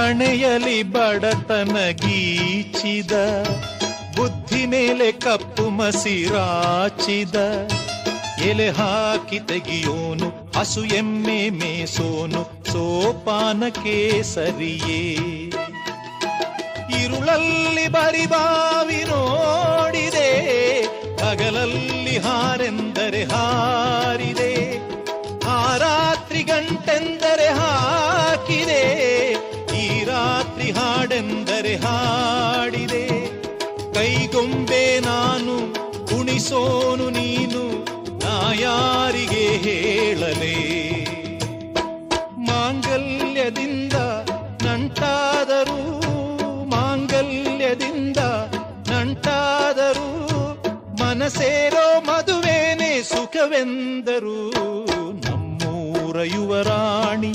ಹಣೆಯಲಿ ಬಡತನ ಗೀಚಿದ, ಬುದ್ಧಿ ಮೇಲೆ ಕಪ್ಪು ಮಸಿರಾಚಿದ, ಎಲೆ ಹಾಕಿ ತೆಗಿಯೋನು ಹಸು ಎಮ್ಮೆ ಮೇಸೋನು ಸೋಪಾನಕ್ಕೆ ಸರಿಯೇ. ಇರುಳಲ್ಲಿ ಬರಿಬಾವಿ ನೋಡಿದೆ, ಹಗಲಲ್ಲಿ ಹಾರೆಂದರೆ ಹಾರಿದೆ, ಆ ರಾತ್ರಿ ಗಂಟೆಂದರೆ ಹಾಕಿದೆ, ಈ ರಾತ್ರಿ ಹಾಡೆಂದರೆ ಹಾಡಿದೆ. ಕೈಗೊಂಬೆ ನಾನು ಕುಣಿಸೋನು ನೀನು, ನಾ ಯಾರಿಗೆ ಹೇಳಲೇ. ಮಾಂಗಲ್ಯದಿಂದ ನಂಟಾದರೂ, ಮಾಂಗಲ್ಯದಿಂದ ನಂಟಾದರೂ, ಮನಸೇರೋ ಮದುವೇನೆ ಸುಖವೆಂದರು ನಮ್ಮೂರ ಯುವರಾಣಿ.